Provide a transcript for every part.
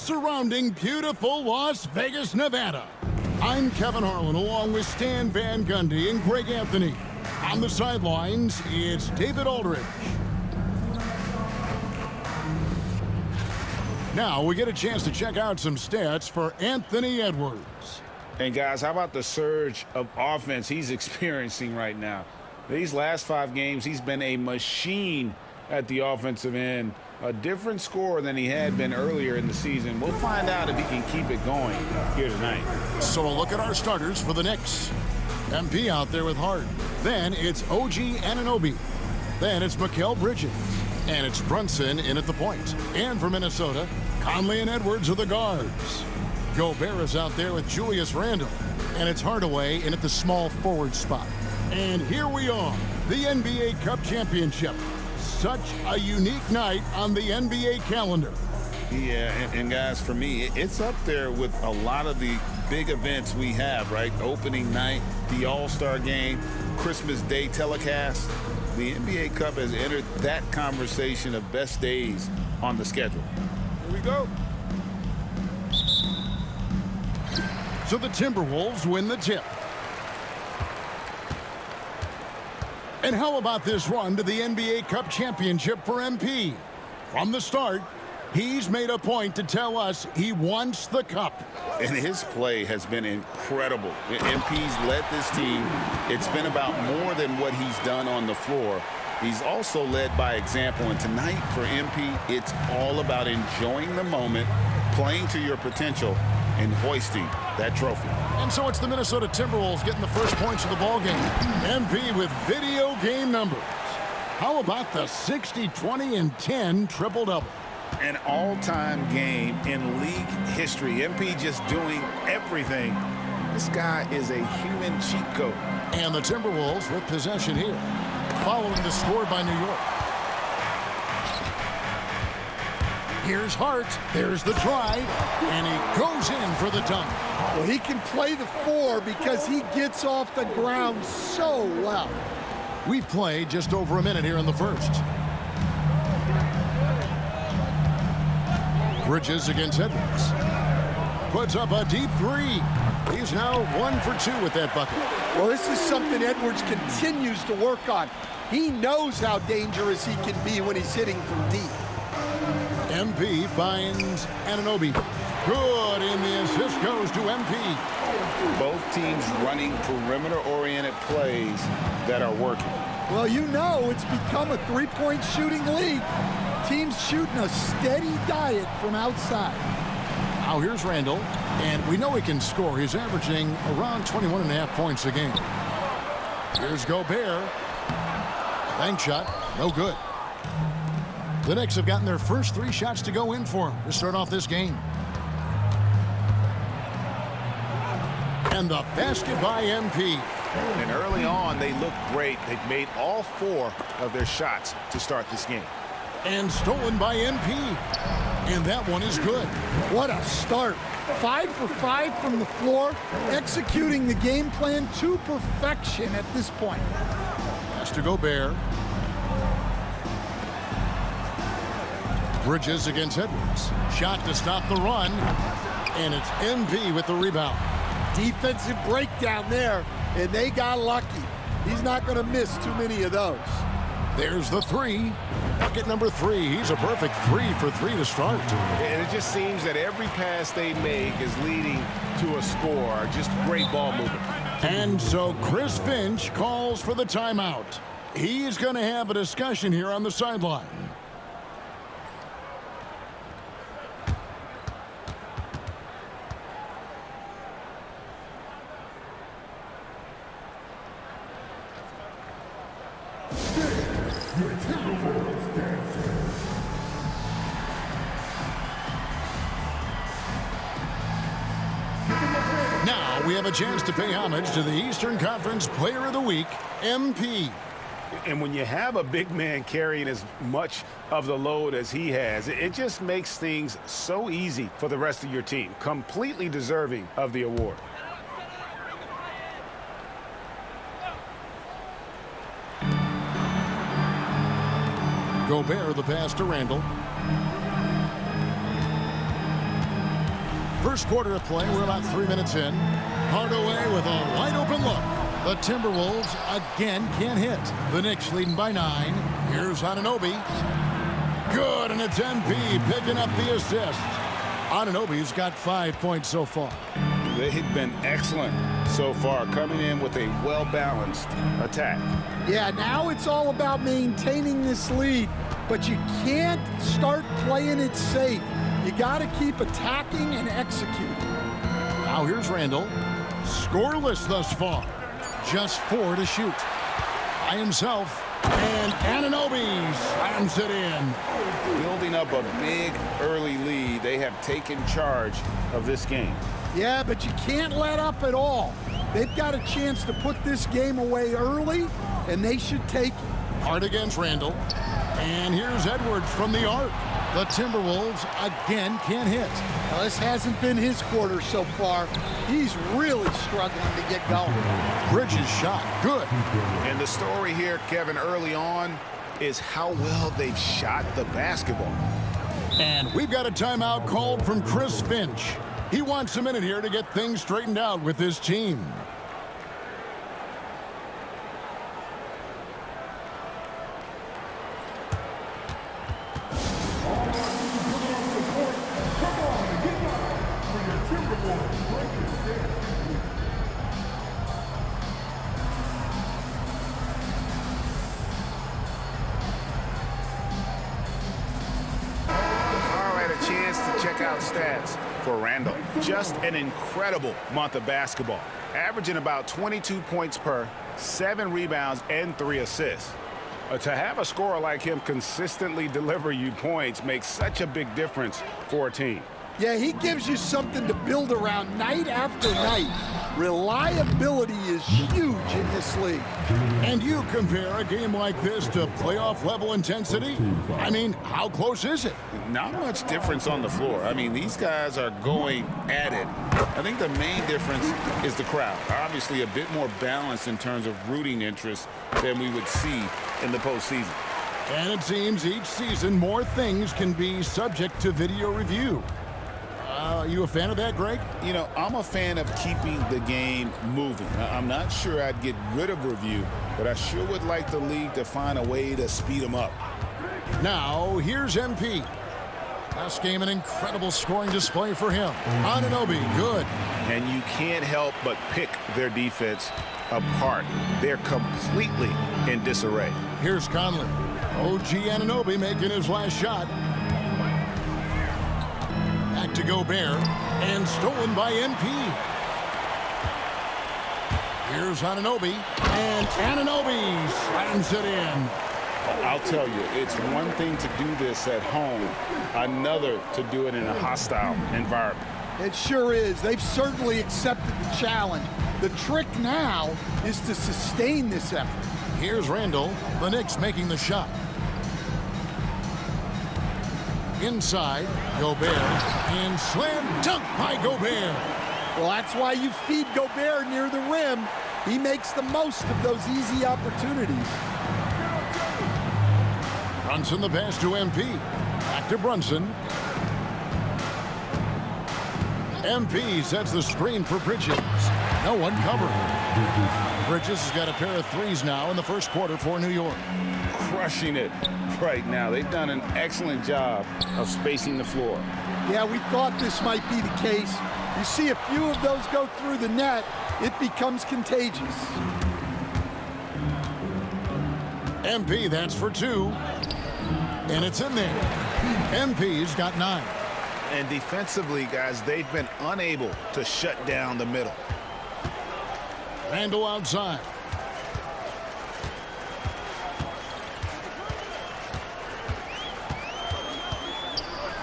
surrounding beautiful Las Vegas, Nevada. I'm Kevin Harlan along with Stan Van Gundy and Greg Anthony. On the sidelines, it's David Aldridge. Now we get a chance to check out some stats for Anthony Edwards. And guys, how about the surge of offense he's experiencing right now? These last 5 games, he's been a machine at the offensive end. A different score than he had been earlier in the season. We'll find out if he can keep it going here tonight. So a look at our starters for the Knicks. MP out there with Hart. Then it's OG Anunoby. Then it's Mikal Bridges. And it's Brunson in at the point. And for Minnesota, Conley and Edwards are the guards. Gobert is out there with Julius Randle. And it's Hardaway in at the small forward spot. And here we are, the NBA Cup Championship. Such a unique night on the NBA calendar. Yeah, and guys, for me, it's up there with a lot of the big events we have, right? Opening night, the All-Star game, Christmas Day telecast. The NBA Cup has entered that conversation of best days on the schedule. Here we go. So the Timberwolves win the tip. And how about this run to the NBA Cup Championship for MP? From the start, he's made a point to tell us he wants the cup. And his play has been incredible. MP's led this team. It's been about more than what he's done on the floor. He's also led by example. And tonight for MP, it's all about enjoying the moment, playing to your potential, and hoisting that trophy. And so it's the Minnesota Timberwolves getting the first points of the ballgame. MP with video game numbers. How about the 60, 20, and 10 triple-double? An all-time game in league history. MP just doing everything. This guy is a human cheat code. And the Timberwolves with possession here, following the score by New York. Here's Hart. There's the drive. And he goes in for the dunk. Well, he can play the 4 because he gets off the ground so well. We've played just over a minute here in the first. Bridges against Edwards. Puts up a deep 3. He's now 1 for 2 with that bucket. Well, this is something Edwards continues to work on. He knows how dangerous he can be when he's hitting from deep. MP finds Anunoby. Good, and the assist goes to MP. Both teams running perimeter-oriented plays that are working. Well, you know it's become a three-point shooting league. Teams shooting a steady diet from outside. Now here's Randle, and we know he can score. He's averaging around 21.5 points a game. Here's Gobert. Bank shot, no good. The Knicks have gotten their first 3 shots to go in for him to start off this game. And the basket by MP. And early on, they look great. They've made all 4 of their shots to start this game. And stolen by MP. And that one is good. What a start. 5 for 5 from the floor, executing the game plan to perfection at this point. Pass to Gobert. Bridges against Edwards. Shot to stop the run. And it's MP with the rebound. Defensive breakdown there, and they got lucky. He's not going to miss too many of those. There's the 3. Bucket number 3. He's a perfect 3 for 3 to start. And it just seems that every pass they make is leading to a score. Just great ball movement. And so Chris Finch calls for the timeout. He's going to have a discussion here on the sideline. Now we have a chance to pay homage to the Eastern Conference Player of the Week, MP. And when you have a big man carrying as much of the load as he has, it just makes things so easy for the rest of your team. Completely deserving of the award. Gobert the pass to Randle. First quarter of play, we're about 3 minutes in. Hardaway with a wide open look. The Timberwolves again can't hit. The Knicks leading by 9. Here's Anunoby. Good, and it's MP picking up the assist. Anunoby's got 5 points so far. They've been excellent so far, coming in with a well-balanced attack. Yeah, now it's all about maintaining this lead, but you can't start playing it safe. You got to keep attacking and executing. Now here's Randall. Scoreless thus far. Just 4 to shoot. By himself. And Anunoby slams it in. Building up a big early lead, they have taken charge of this game. Yeah, but you can't let up at all. They've got a chance to put this game away early, and they should take it. Hard against Randall. And here's Edwards from the arc. The Timberwolves again can't hit. Now, this hasn't been his quarter so far. He's really struggling to get going. Bridges shot. Good. And the story here, Kevin, early on is how well they've shot the basketball. And we've got a timeout called from Chris Finch. He wants a minute here to get things straightened out with his team. Chance to check out stats for Randall. Just an incredible month of basketball, averaging about 22 points per, 7 rebounds, and 3 assists. To have a scorer like him consistently deliver you points makes such a big difference for a team. Yeah, he gives you something to build around night after night. Reliability is huge in this league. And you compare a game like this to playoff-level intensity? I mean, how close is it? Not much difference on the floor. I mean, these guys are going at it. I think the main difference is the crowd. Obviously, a bit more balanced in terms of rooting interest than we would see in the postseason. And it seems each season more things can be subject to video review. You a fan of that, Greg? You know, I'm a fan of keeping the game moving. I'm not sure I'd get rid of review, but I sure would like the league to find a way to speed them up. Now, here's MP. Last game, an incredible scoring display for him. Anunoby, good. And you can't help but pick their defense apart. They're completely in disarray. Here's Conley. OG Anunoby making his last shot. Back to Gobert, and stolen by MP. Here's Anunoby, and Anunoby slams it in. I'll tell you, it's one thing to do this at home, another to do it in a hostile environment. It sure is. They've certainly accepted the challenge. The trick now is to sustain this effort. Here's Randall, the Knicks making the shot. Inside, Gobert, and slam dunk by Gobert. Well, that's why you feed Gobert near the rim. He makes the most of those easy opportunities. Brunson the pass to MP. Back to Brunson. MP sets the screen for Bridges. No one covering. Bridges has got a pair of threes now in the first quarter for New York. Crushing it right now. They've done an excellent job of spacing the floor. Yeah, we thought this might be the case. You see a few of those go through the net, it becomes contagious. MP, that's for 2. And it's in there. MP's got 9. And defensively, guys, they've been unable to shut down the middle. Randall outside.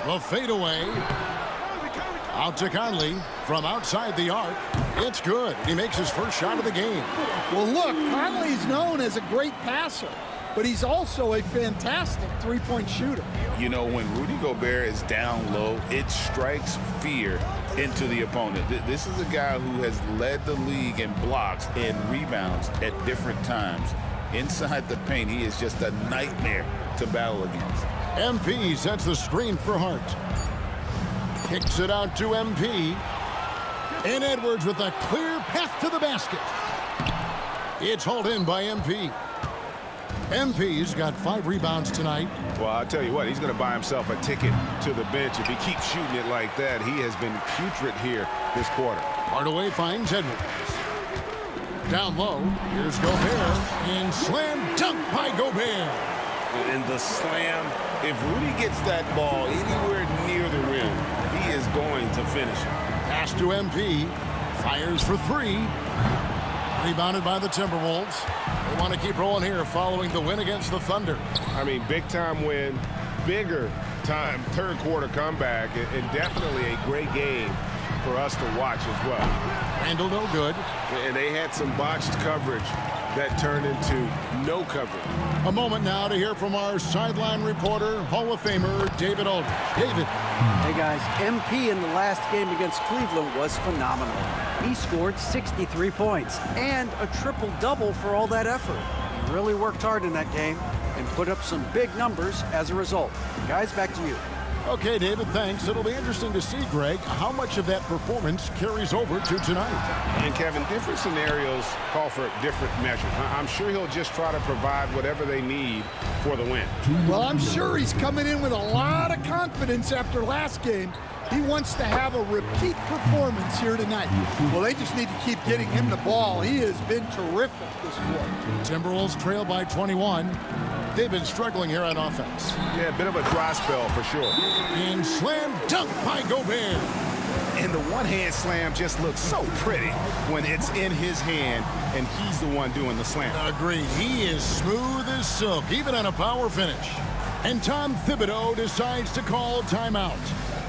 The fadeaway. Out to Conley from outside the arc. It's good. He makes his first shot of the game. Well, look, Conley's known as a great passer, but he's also a fantastic three-point shooter. You know, when Rudy Gobert is down low, it strikes fear into the opponent. This is a guy who has led the league in blocks and rebounds at different times. Inside the paint, he is just a nightmare to battle against. MP sets the screen for Hart. Kicks it out to MP. And Edwards with a clear path to the basket. It's hauled in by MP. MP's got 5 rebounds tonight. Well, I'll tell you what, he's going to buy himself a ticket to the bench. If he keeps shooting it like that, he has been putrid here this quarter. Hardaway finds Edwards. Down low, here's Gobert, and slam dunk by Gobert. And the slam, if Rudy gets that ball anywhere near the rim, he is going to finish it. Pass to MP, fires for 3. Rebounded by the Timberwolves. They want to keep rolling here following the win against the Thunder. I mean, big-time win, bigger-time third-quarter comeback, and definitely a great game for us to watch as well. Randall no good. And they had some botched coverage that turned into no coverage. A moment now to hear from our sideline reporter, Hall of Famer David Aldridge. David. Hey guys, MP in the last game against Cleveland was phenomenal. He scored 63 points and a triple-double for all that effort. He really worked hard in that game and put up some big numbers as a result. Guys, back to you. Okay, David, thanks. It'll be interesting to see, Greg, how much of that performance carries over to tonight. And, Kevin, different scenarios call for different measures. I'm sure he'll just try to provide whatever they need for the win. Well, I'm sure he's coming in with a lot of confidence after last game. He wants to have a repeat performance here tonight. Well, they just need to keep getting him the ball. He has been terrific this quarter. Timberwolves trail by 21. They've been struggling here on offense. Yeah, a bit of a dry spell for sure. And slam dunk by Gobert. And the one-hand slam just looks so pretty when it's in his hand and he's the one doing the slam. Agreed. He is smooth as silk, even on a power finish. And Tom Thibodeau decides to call timeout.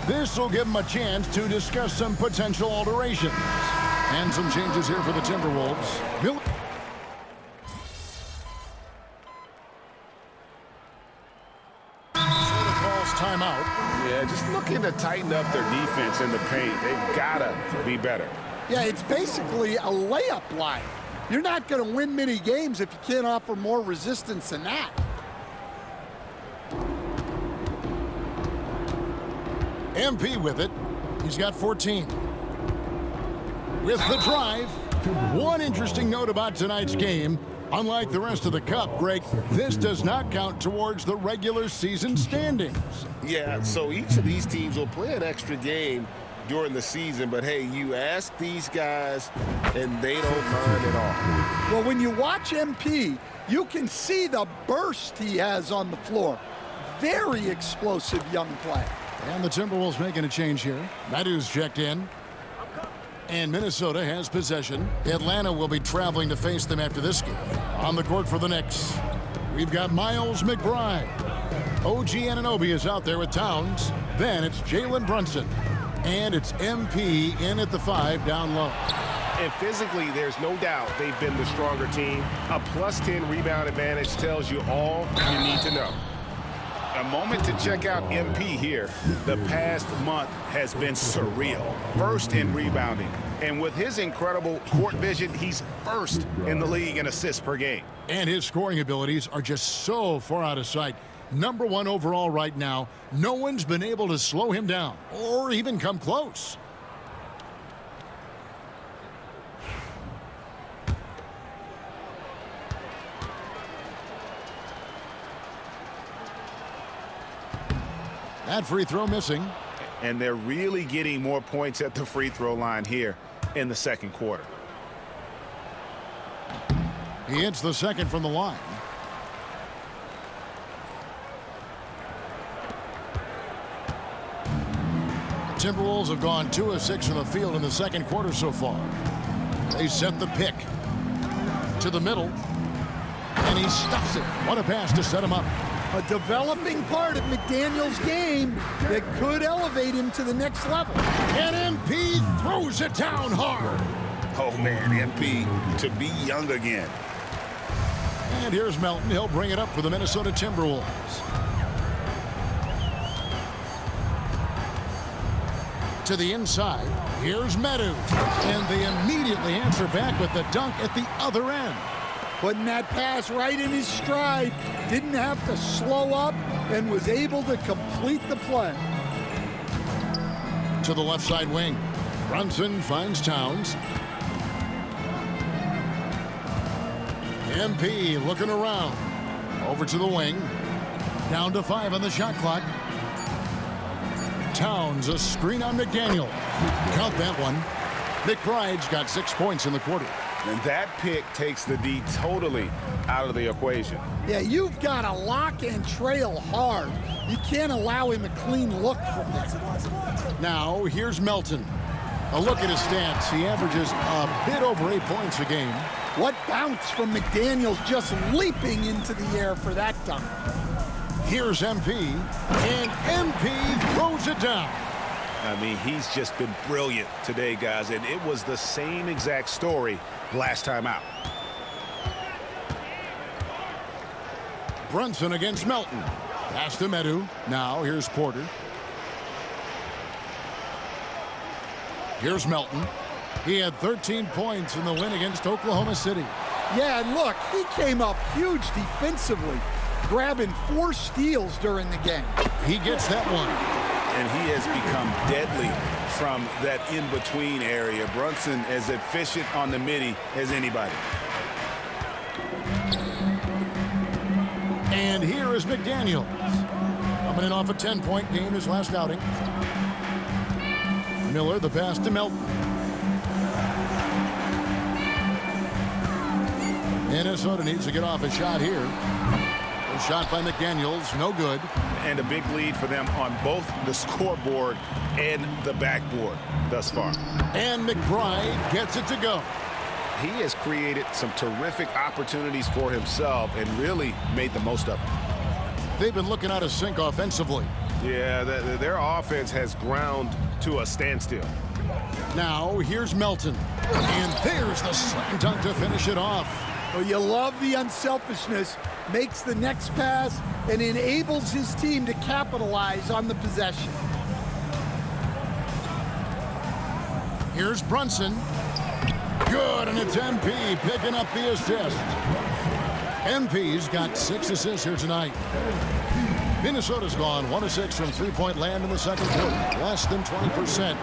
This will give him a chance to discuss some potential alterations. And some changes here for the Timberwolves. Bill timeout. Yeah, just looking to tighten up their defense in the paint. They've got to be better. Yeah, it's basically a layup line. You're not going to win many games if you can't offer more resistance than that. MP with it. He's got 14. With the drive. One interesting note about tonight's game. Unlike the rest of the Cup, Greg, this does not count towards the regular season standings. Yeah, so each of these teams will play an extra game during the season, but hey, you ask these guys and they don't mind at all. Well, when you watch MP, you can see the burst he has on the floor. Very explosive young player. And the Timberwolves making a change here. Madu's checked in. And Minnesota has possession. Atlanta will be traveling to face them after this game. On the court for the Knicks, we've got Miles McBride. OG Anunoby is out there with Towns. Then it's Jalen Brunson. And it's MP in at the 5 down low. And physically, there's no doubt they've been the stronger team. A +10 rebound advantage tells you all you need to know. A moment to check out MP here. The past month has been surreal. First in rebounding. And with his incredible court vision, he's first in the league in assists per game. And his scoring abilities are just so far out of sight. #1 overall right now. No one's been able to slow him down or even come close. That free throw missing. And they're really getting more points at the free throw line here in the second quarter. He hits the second from the line. The Timberwolves have gone 2 of 6 from the field in the second quarter so far. They set the pick to the middle. And he stuffs it. What a pass to set him up. A developing part of McDaniel's game that could elevate him to the next level. And MP throws it down hard. Oh, man, MP to be young again. And here's Melton. He'll bring it up for the Minnesota Timberwolves. To the inside. Here's Meadows. And they immediately answer back with the dunk at the other end. Putting that pass right in his stride. Didn't have to slow up and was able to complete the play. To the left side wing. Brunson finds Towns. MP looking around. Over to the wing. Down to 5 on the shot clock. Towns, a screen on McDaniel. Count that one. McBride's got 6 points in the quarter. And that pick takes the D totally out of the equation. Yeah, you've got to lock and trail hard. You can't allow him a clean look from there. Now, here's Melton. A look at his stats. He averages a bit over 8 points a game. What bounce from McDaniels, just leaping into the air for that dunk. Here's MP, and MP throws it down. I mean, he's just been brilliant today, guys, and it was the same exact story last time out. Brunson against Melton. Pass to Medu. Now here's Porter. Here's Melton. He had 13 points in the win against Oklahoma City. Yeah, and look, he came up huge defensively, grabbing 4 steals during the game. He gets that one. And he has become deadly from that in-between area. Brunson as efficient on the midi as anybody. And here is McDaniels. Coming in off a 10-point game his last outing. Miller, the pass to Melton. Minnesota needs to get off a shot here. A shot by McDaniels, no good. And a big lead for them on both the scoreboard and the backboard thus far. And McBride gets it to go. He has created some terrific opportunities for himself and really made the most of them. They've been looking out of sync offensively. Yeah, their offense has ground to a standstill. Now, here's Melton. And there's the slam dunk to finish it off. Well, you love the unselfishness, makes the next pass, and enables his team to capitalize on the possession. Here's Brunson. Good, and it's MP picking up the assist. MP's got 6 assists here tonight. Minnesota's gone 1 of 6 from three-point land in the second quarter. Less than 20%,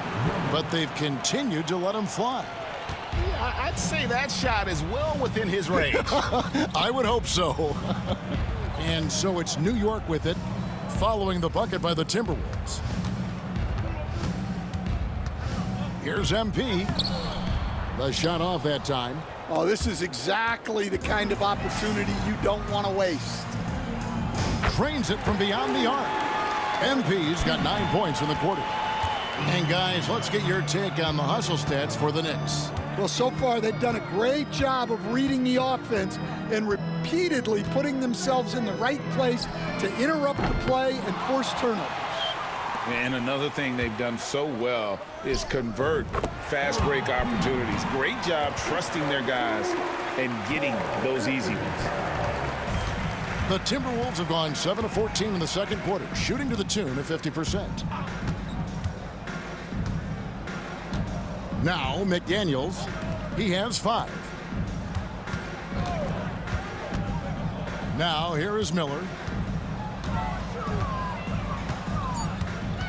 but they've continued to let him fly. Yeah, I'd say that shot is well within his range. I would hope so. And so it's New York with it, following the bucket by the Timberwolves. Here's MP. The shot off that time. Oh, this is exactly the kind of opportunity you don't want to waste. Trains it from beyond the arc. MP's got 9 points in the quarter. And guys, let's get your take on the hustle stats for the Knicks. Well, so far they've done a great job of reading the offense and repeatedly putting themselves in the right place to interrupt the play and force turnovers. And another thing they've done so well is convert fast break opportunities. Great job trusting their guys and getting those easy ones. The Timberwolves have gone 7 of 14 in the second quarter, shooting to the tune of 50%. Now, McDaniels, he has 5. Now, here is Miller.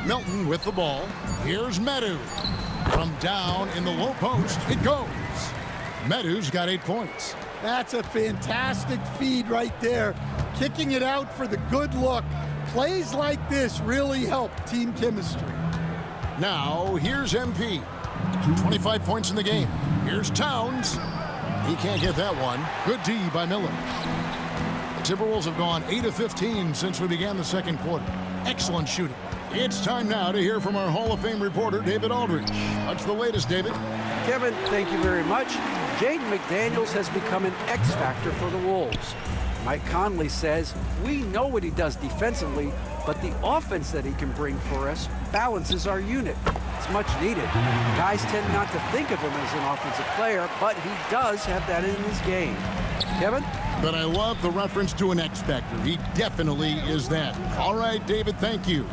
Melton with the ball. Here's Medu. From down in the low post, it goes. Medu's got 8 points. That's a fantastic feed right there. Kicking it out for the good look. Plays like this really help team chemistry. Now, here's MP. 25 points in the game. Here's Towns. He can't get that one. Good D by Miller. The Timberwolves have gone 8 of 15 since we began the second quarter. Excellent shooting. It's time now to hear from our Hall of Fame reporter, David Aldridge. What's the latest, David? Kevin, thank you very much. Jaden McDaniels has become an X factor for the Wolves. Mike Conley says, we know what he does defensively, but the offense that he can bring for us balances our unit. It's much needed. Guys tend not to think of him as an offensive player, but he does have that in his game. Kevin? But I love the reference to an X factor. He definitely is that. All right, David, thank you.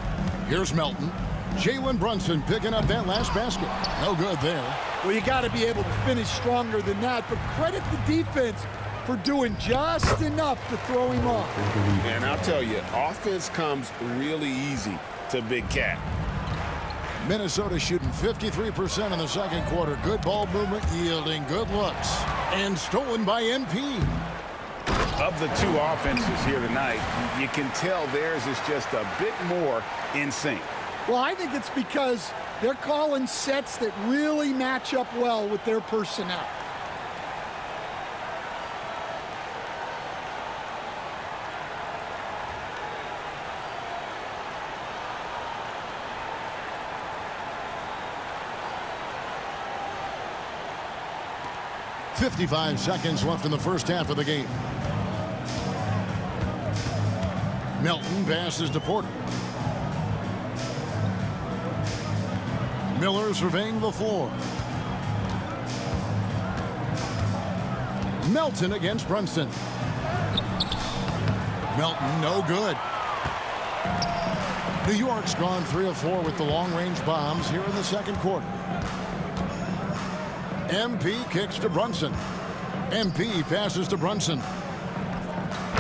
Here's Melton. Jalen Brunson picking up that last basket. No good there. Well, you got to be able to finish stronger than that, but credit the defense for doing just enough to throw him off. And I'll tell you, offense comes really easy to Big Cat. Minnesota shooting 53% in the second quarter. Good ball movement, yielding good looks. And stolen by MP. Of the two offenses here tonight, you can tell theirs is just a bit more in sync. Well, I think it's because they're calling sets that really match up well with their personnel. .55 seconds left in the first half of the game. Melton passes to Porter. Miller surveying the floor. Melton against Brunson. Melton, no good. New York's gone 3 of 4 with the long-range bombs here in the second quarter. MP kicks to Brunson. MP passes to Brunson.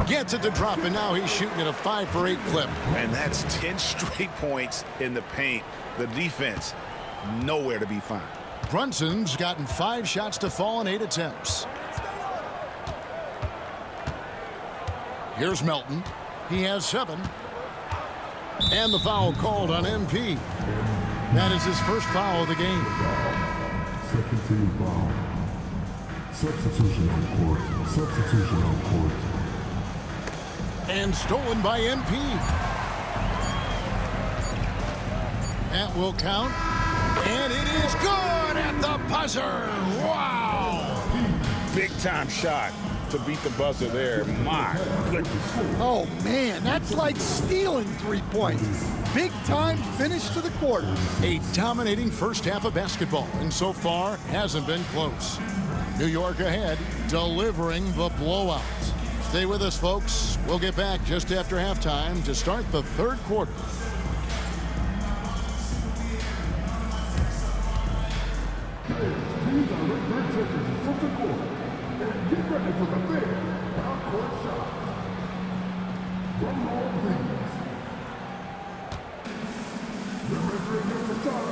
Gets it to drop, and now he's shooting at a 5 for 8 clip. And that's 10 straight points in the paint. The defense, nowhere to be found. Brunson's gotten 5 shots to fall in 8 attempts. Here's Melton. He has 7. And the foul called on MP. That is his first foul of the game. Second team foul. Substitution on court. Substitution on court. And stolen by MP. That will count. And it is good at the buzzer. Wow. Big time shot to beat the buzzer there. My goodness. Oh, man, that's like stealing 3 points. Big time finish to the quarter. A dominating first half of basketball, and so far hasn't been close. New York ahead, delivering the blowout. Stay with us, folks. We'll get back just after halftime to start the third quarter. Get ready for the big half-court shot. Drum roll, please. Remember the shot.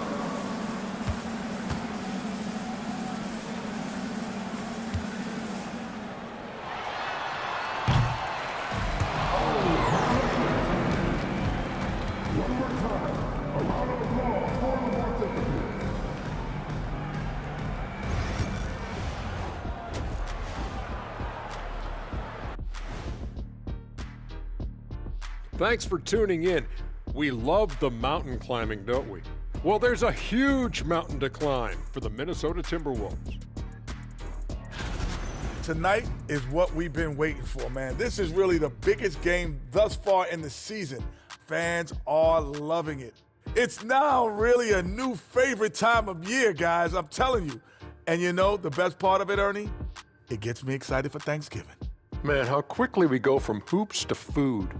One more time. A round of applause for the participants. Thanks for tuning in. We love the mountain climbing, don't we? Well, there's a huge mountain to climb for the Minnesota Timberwolves. Tonight is what we've been waiting for, man. This is really the biggest game thus far in the season. Fans are loving it. It's now really a new favorite time of year, guys, I'm telling you. And you know the best part of it, Ernie? It gets me excited for Thanksgiving. Man, how quickly we go from hoops to food.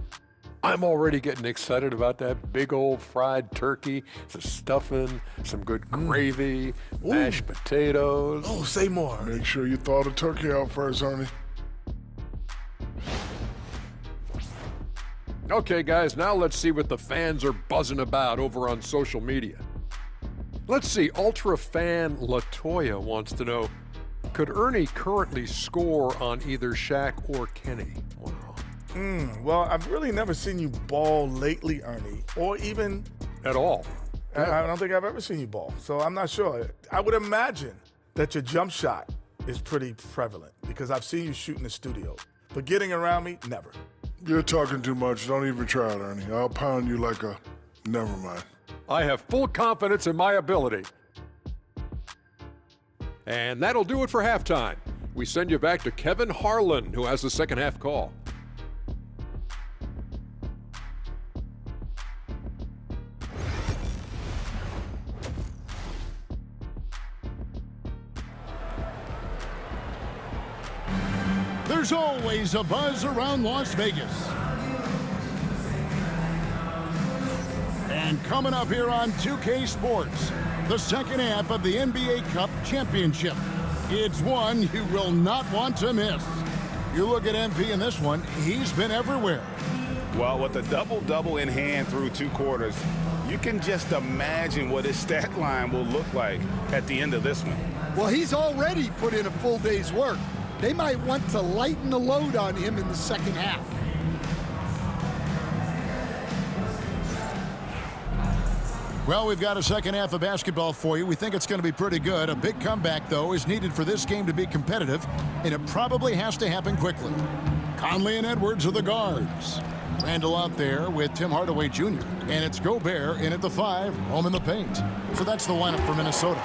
I'm already getting excited about that big old fried turkey, the stuffing, some good gravy, mashed potatoes. Oh, say more. Make sure you thaw the turkey out first, Ernie. Okay, guys, now let's see what the fans are buzzing about over on social media. Let's see, Ultra fan Latoya wants to know, could Ernie currently score on either Shaq or Kenny? Wow. Well, I've really never seen you ball lately, Ernie, or even At all. I don't think I've ever seen you ball, so I'm not sure. I would imagine that your jump shot is pretty prevalent because I've seen you shoot in the studio. But getting around me, never. You're talking too much. Don't even try it, Ernie. I'll pound you like a... Never mind. I have full confidence in my ability. And that'll do it for halftime. We send you back to Kevin Harlan, who has the second half call. There's always a buzz around Las Vegas. And coming up here on 2K Sports, the second half of the NBA Cup Championship. It's one you will not want to miss. You look at MP in this one, he's been everywhere. Well, with a double-double in hand through 2 quarters, You can just imagine what his stat line will look like at the end of this one. Well, he's already put in a full day's work. They might want to lighten the load on him in the second half. Well, we've got a second half of basketball for you. We think it's going to be pretty good. A big comeback, though, is needed for this game to be competitive, and it probably has to happen quickly. Conley and Edwards are the guards. Randall out there with Tim Hardaway Jr. And it's Gobert in at the 5, home in the paint. So that's the lineup for Minnesota.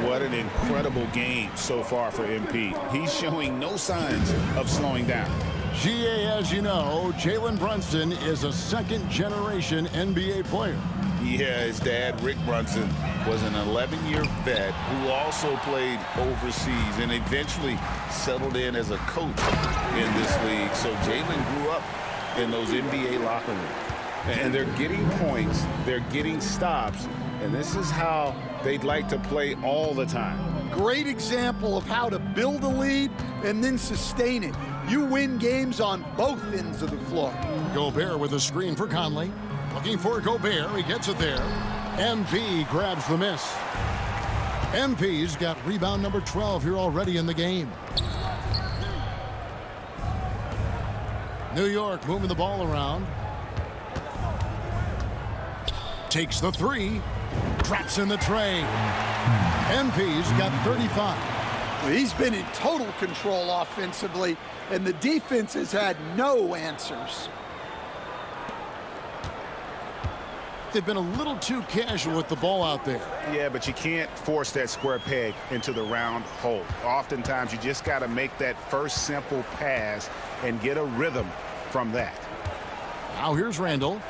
What an incredible game so far for MP. He's showing no signs of slowing down. GA, as you know, Jalen Brunson is a second-generation NBA player. Yeah, his dad, Rick Brunson, was an 11-year vet who also played overseas and eventually settled in as a coach in this league. So Jalen grew up in those NBA locker rooms. And they're getting points, they're getting stops, and this is how they'd like to play all the time. Great example of how to build a lead and then sustain it. You win games on both ends of the floor. Gobert with a screen for Conley. Looking for Gobert, he gets it there. MP grabs the miss. MP's got rebound number 12 here already in the game. New York moving the ball around. Takes the 3, drops in the tray. MP's got 35. He's been in total control offensively, and the defense has had no answers. They've been a little too casual with the ball out there. Yeah, but you can't force that square peg into the round hole. Oftentimes, you just got to make that first simple pass and get a rhythm from that. Now here's Randall.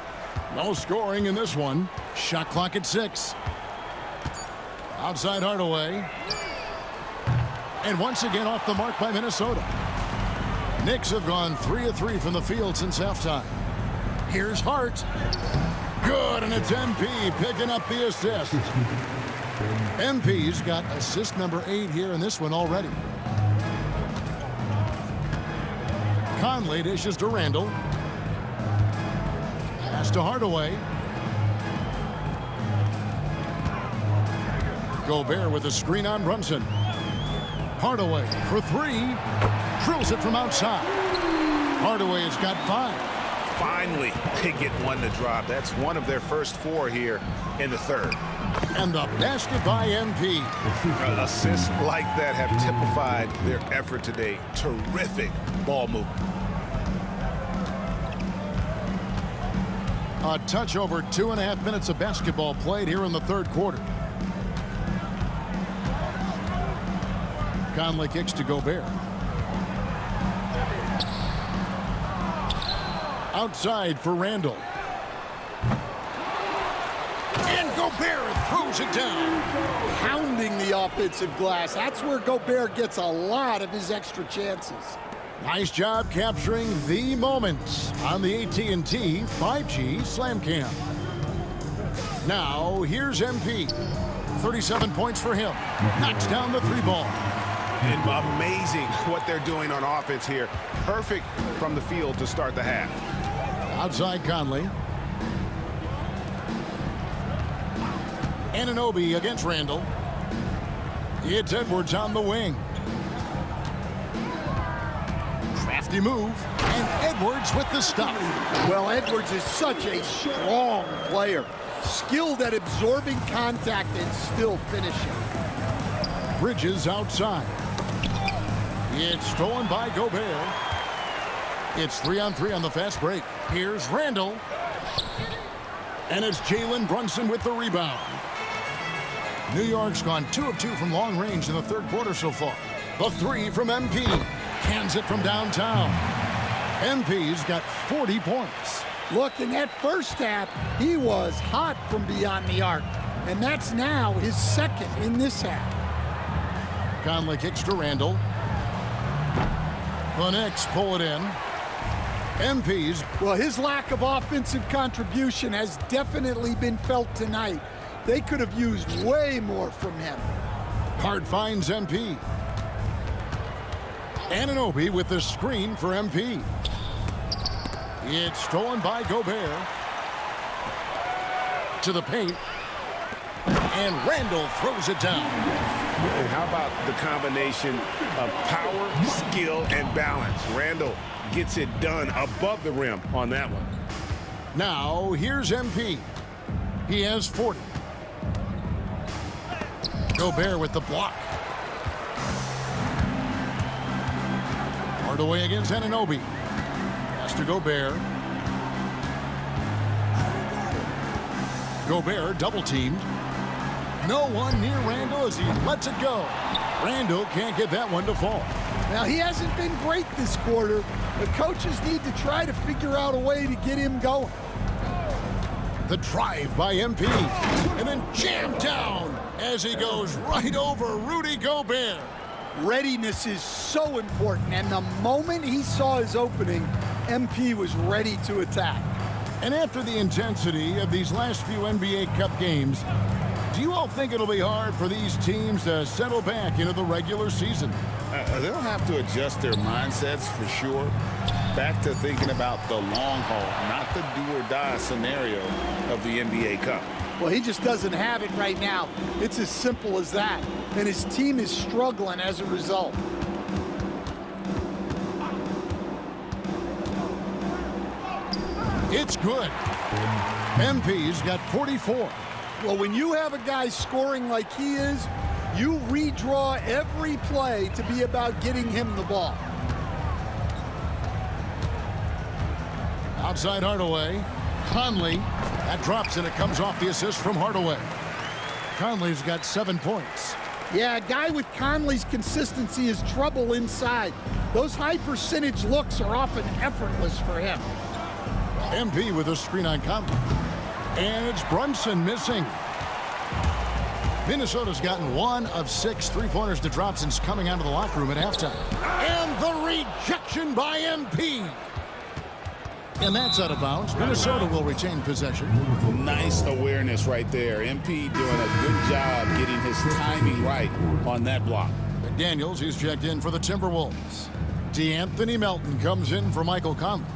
No scoring in this one. Shot clock at 6. Outside Hardaway. And once again off the mark by Minnesota. Knicks have gone 3 of 3 from the field since halftime. Here's Hart. Good, and it's MP picking up the assist. MP's got assist number 8 here in this one already. Conley dishes to Randall. Pass to Hardaway. Gobert with a screen on Brunson. Hardaway for 3. Drills it from outside. Hardaway has got 5. Finally, they get one to drop. That's one of their first 4 here in the third. And the basket by MP. Assists like that have typified their effort today. Terrific ball movement. A touch over 2.5 minutes of basketball played here in the third quarter. Conley kicks to Gobert. Outside for Randall. And Gobert throws it down. Pounding the offensive glass. That's where Gobert gets a lot of his extra chances. Nice job capturing the moments on the AT&T 5G Slam Cam. Now, here's MP. 37 points for him. Knocks down the 3 ball. And amazing what they're doing on offense here. Perfect from the field to start the half. Outside Conley. Anunoby against Randall. It's Edwards on the wing. Crafty move. And Edwards with the stop. Well, Edwards is such a strong player. Skilled at absorbing contact and still finishing. Bridges outside. It's stolen by Gobert. It's 3-on-3 on the fast break. Here's Randall. And it's Jalen Brunson with the rebound. New York's gone 2 of 2 from long range in the third quarter so far. The 3 from MP. Cans it from downtown. MP's got 40 points. Look, in that first half, he was hot from beyond the arc. And that's now his second in this half. Conley kicks to Randall. The Knicks pull it in. MP's. Well, his lack of offensive contribution has definitely been felt tonight. They could have used way more from him. Hart finds MP. Anunoby with the screen for MP. It's stolen by Gobert. To the paint. And Randall throws it down. And how about the combination of power, skill, and balance? Randall gets it done above the rim on that one. Now, here's MP. He has 40. Gobert with the block. Hardaway against Anunoby. Pass to Gobert. Gobert double-teamed. No one near Randall as he lets it go. Randall can't get that one to fall. Now, he hasn't been great this quarter. The coaches need to try to figure out a way to get him going. The drive by MP. And then jammed down as he goes right over Rudy Gobert. Readiness is so important, and the moment he saw his opening, MP was ready to attack. And after the intensity of these last few NBA Cup games, do you all think it'll be hard for these teams to settle back into the regular season? They'll have to adjust their mindsets for sure. Back to thinking about the long haul, not the do-or-die scenario of the NBA Cup. Well, he just doesn't have it right now. It's as simple as that. And his team is struggling as a result. It's good. MP's got 44. Well, when you have a guy scoring like he is, you redraw every play to be about getting him the ball. Outside Hardaway. Conley. That drops and it comes off the assist from Hardaway. Conley's got 7 points. Yeah, a guy with Conley's consistency is trouble inside. Those high percentage looks are often effortless for him. MP with a screen on Conley. And it's Brunson missing. Minnesota's gotten 1 of 6 three-pointers to drop since coming out of the locker room at halftime. And the rejection by MP. And that's out of bounds. Minnesota will retain possession. Nice awareness right there. MP doing a good job getting his timing right on that block. McDaniels, he's checked in for the Timberwolves. D'Anthony Melton comes in for Michael Conley.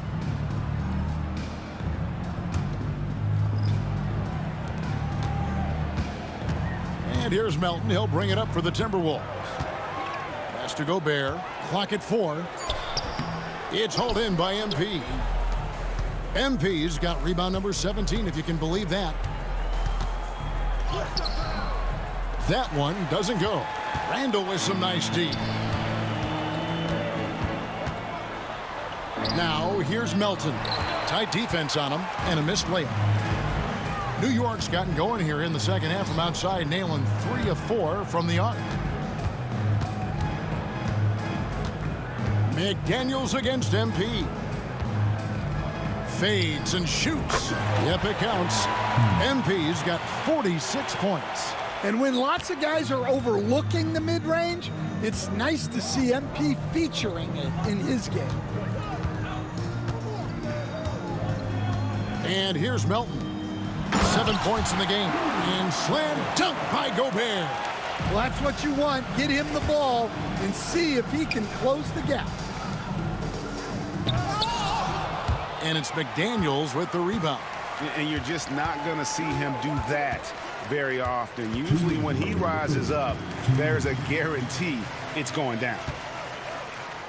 And here's Melton. He'll bring it up for the Timberwolves. Pass to Gobert. Clock at 4. It's hauled in by MP. MP's got rebound number 17, if you can believe that. That one doesn't go. Randall with some nice D. Now, here's Melton. Tight defense on him and a missed layup. New York's gotten going here in the second half from outside, nailing 3 of 4 from the arc. McDaniels against MP. Fades and shoots. Yep, it counts. MP's got 46 points. And when lots of guys are overlooking the mid-range, it's nice to see MP featuring it in his game. And here's Melton. 7 points in the game. And slam dunk by Gobert. Well, that's what you want. Get him the ball and see if he can close the gap. And it's McDaniels with the rebound. And you're just not going to see him do that very often. Usually when he rises up, there's a guarantee it's going down.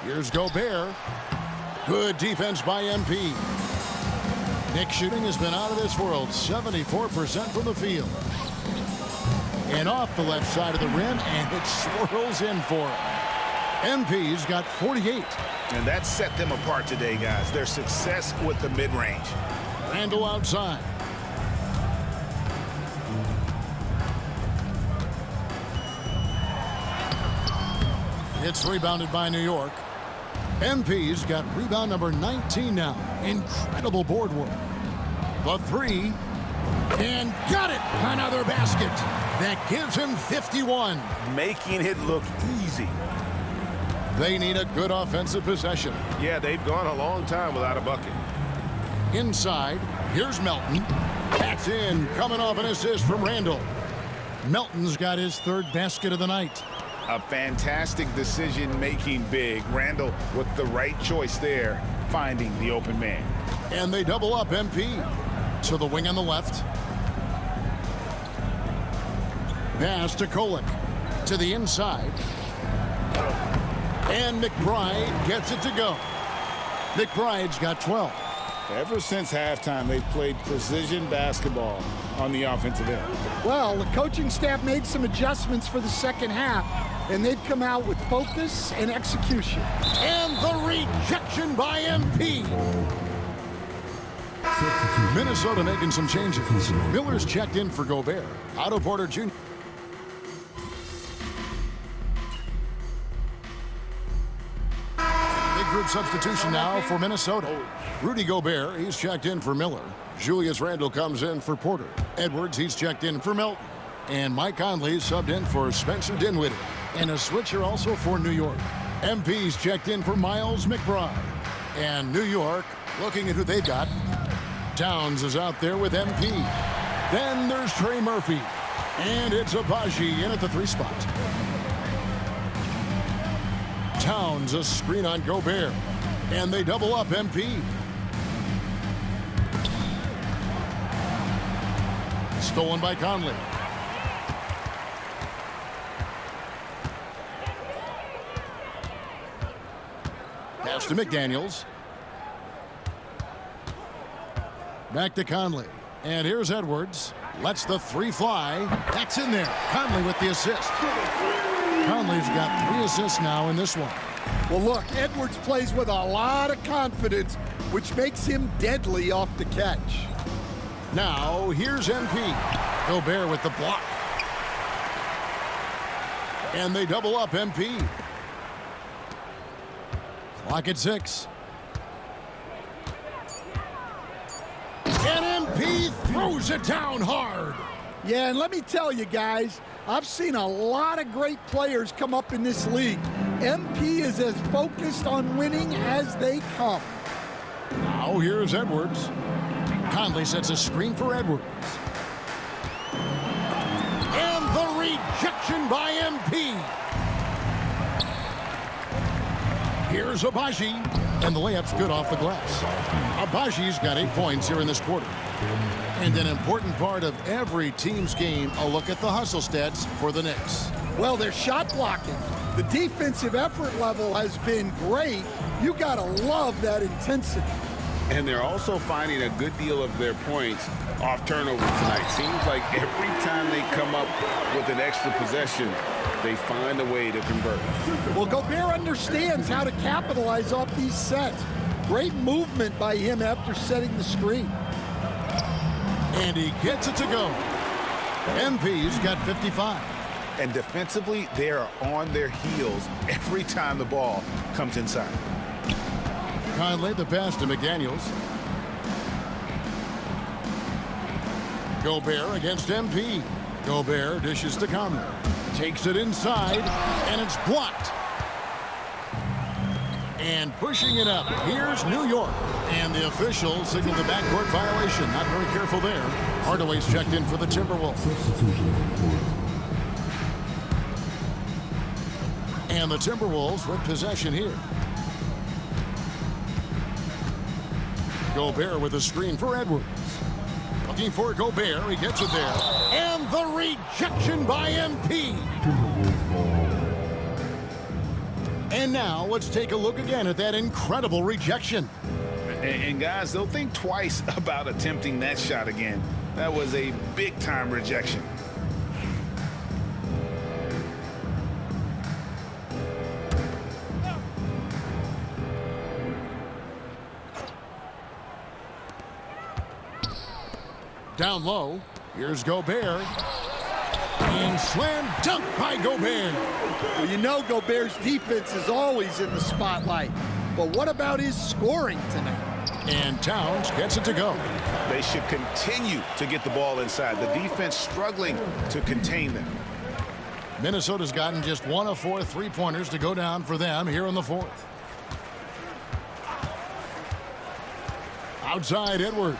Here's Gobert. Good defense by MP. Nick's shooting has been out of this world. 74% from the field. And off the left side of the rim, and it swirls in for him. MP's got 48. And that set them apart today, guys. Their success with the mid-range. Randall outside. It's rebounded by New York. MP's got rebound number 19 now. Incredible board work. The 3. And got it. Another basket. That gives him 51. Making it look easy. They need a good offensive possession. Yeah, they've gone a long time without a bucket. Inside, here's Melton. That's in, coming off an assist from Randall. Melton's got his 3rd basket of the night. A fantastic decision-making big. Randall with the right choice there, finding the open man. And they double up MP. To the wing on the left. Pass to Kolick. To the inside. And McBride gets it to go. McBride's got 12. Ever since halftime, they've played precision basketball on the offensive end. Well, the coaching staff made some adjustments for the second half, and they've come out with focus and execution. And the rejection by MP. Minnesota making some changes. Miller's checked in for Gobert. Otto Porter Jr. Big group substitution now for Minnesota. Rudy Gobert, he's checked in for Miller. Julius Randle comes in for Porter. Edwards, he's checked in for Melton. And Mike Conley subbed in for Spencer Dinwiddie. And a switcher also for New York. MP's checked in for Miles McBride. And New York, looking at who they've got. Towns is out there with MP. Then there's Trey Murphy. And it's Abaji in at the 3 spot. Towns a screen on Gobert. And they double up MP. Stolen by Conley. Pass to McDaniels. Back to Conley. And here's Edwards. Lets the 3 fly. That's in there. Conley with the assist. Conley's got 3 assists now in this one. Well, look, Edwards plays with a lot of confidence, which makes him deadly off the catch. Now, here's MP. Gobert with the block. And they double up MP. Clock at 6. And MP throws it down hard. Yeah, and let me tell you guys, I've seen a lot of great players come up in this league. MP is as focused on winning as they come. Now here's Edwards. Conley sets a screen for Edwards. And the rejection by MP. Here's Abaji. And the layup's good off the glass. Abaji's got 8 points here in this quarter. And an important part of every team's game, a look at the hustle stats for the Knicks. Well, they're shot blocking. The defensive effort level has been great. You got to love that intensity. And they're also finding a good deal of their points off turnovers tonight. Seems like every time they come up with an extra possession, they find a way to convert. Well, Gobert understands how to capitalize off these sets. Great movement by him after setting the screen. And he gets it to go. MP's got 55. And defensively, they are on their heels every time the ball comes inside. Conley, the pass to McDaniels. Gobert against MP. Gobert dishes to Conley. Takes it inside, and it's blocked. And pushing it up, here's New York. And the official signaled the backcourt violation. Not very careful there. Hardaway's checked in for the Timberwolves. And the Timberwolves with possession here. Gobert with a screen for Edwards. Looking for Gobert. He gets it there. And the rejection by MP. And now let's take a look again at that incredible rejection. And guys, they'll think twice about attempting that shot again. That was a big-time rejection. Down low, here's Gobert. And slam dunk by Gobert. Well, you know Gobert's defense is always in the spotlight. But what about his scoring tonight? And Towns gets it to go. They should continue to get the ball inside. The defense struggling to contain them. Minnesota's gotten just 1 of 4 3-pointers to go down for them here in the 4th. Outside Edwards.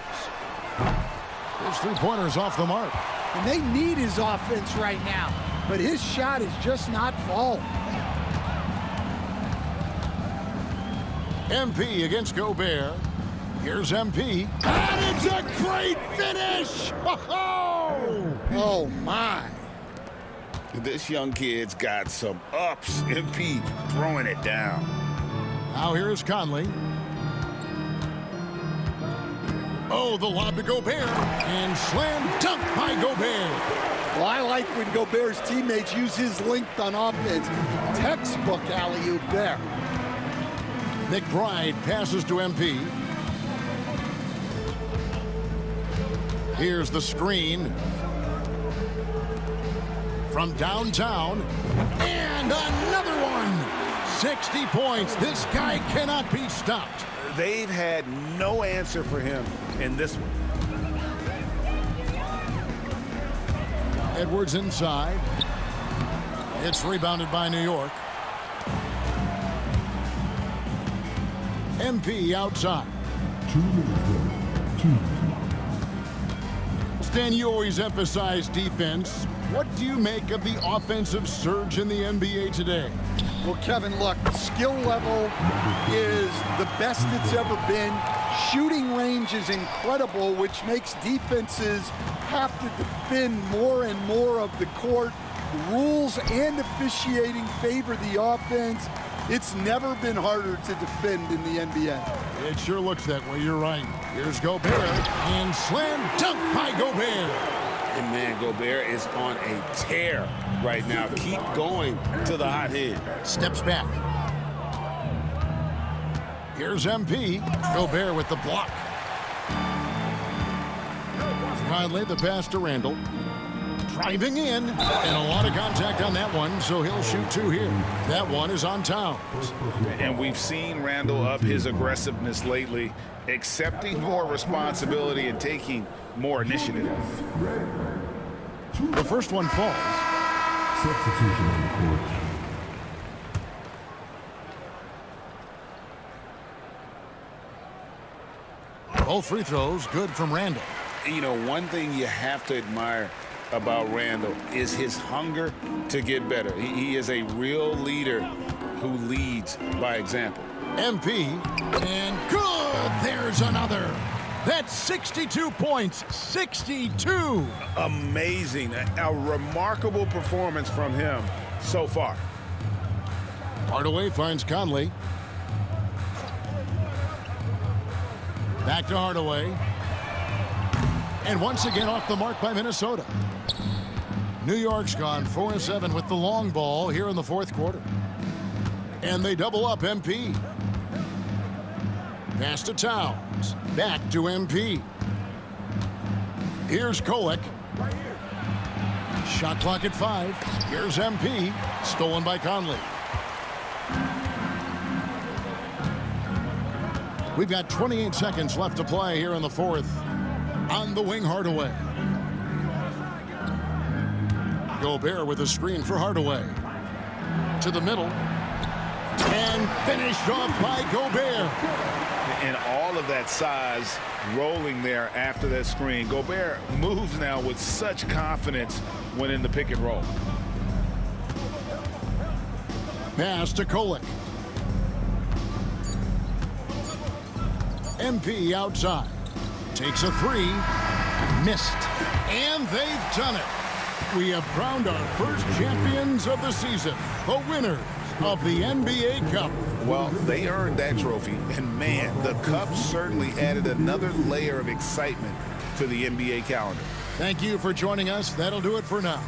His 3-pointer's off the mark. And they need his offense right now. But his shot is just not falling. MP against Gobert. Here's MP. And it's a great finish! Oh, Oh, my. This young kid's got some ups. MP throwing it down. Now here's Conley. Oh, the lob to Gobert. And slam dunk by Gobert. Well, I like when Gobert's teammates use his length on offense. Textbook alley-oop there. McBride passes to MP. Here's the screen. From downtown. And another one. 60 points. This guy cannot be stopped. They've had no answer for him in this one. Edwards inside. It's rebounded by New York. MP outside. 2 minutes left. 2. Stan, you always emphasize defense. What do you make of the offensive surge in the NBA today? Well, Kevin, look, skill level is the best it's ever been. Shooting range is incredible, which makes defenses have to defend more and more of the court. Rules and officiating favor the offense. It's never been harder to defend in the NBA. It sure looks that way. You're right. Here's Gobert. And slam dunk by Gobert. And man, Gobert is on a tear right now. Keep going to the hot head. Steps back. Here's MP. Gobert with the block. Conley, the pass to Randall. Driving in. And a lot of contact on that one, so he'll shoot 2 here. That one is on Towns. And we've seen Randall up his aggressiveness lately, accepting more responsibility and taking more initiative. The first one falls. Substitution on the court. Both free throws good from Randall. You know, one thing you have to admire about Randall is his hunger to get better. He is a real leader who leads by example. MP, and good! There's another. That's 62 points. 62! Amazing. A remarkable performance from him so far. Hardaway finds Conley. Back to Hardaway. And once again off the mark by Minnesota. New York's gone 4-7 with the long ball here in the fourth quarter. And they double up MP. Pass to Towns. Back to MP. Here's Kolek. Shot clock at 5. Here's MP. Stolen by Conley. We've got 28 seconds left to play here in the fourth. On the wing, Hardaway. Gobert with a screen for Hardaway. To the middle. And finished off by Gobert. And all of that size rolling there after that screen. Gobert moves now with such confidence when in the pick and roll. Pass to Kolek. MP outside. Takes a 3. Missed. And they've done it. We have crowned our first champions of the season. The winners of the NBA Cup. Well, they earned that trophy. And man, the Cup certainly added another layer of excitement to the NBA calendar. Thank you for joining us. That'll do it for now.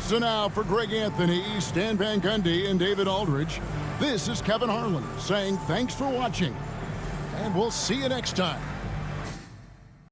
So now for Greg Anthony, Stan Van Gundy, and David Aldridge, this is Kevin Harlan saying thanks for watching. And we'll see you next time.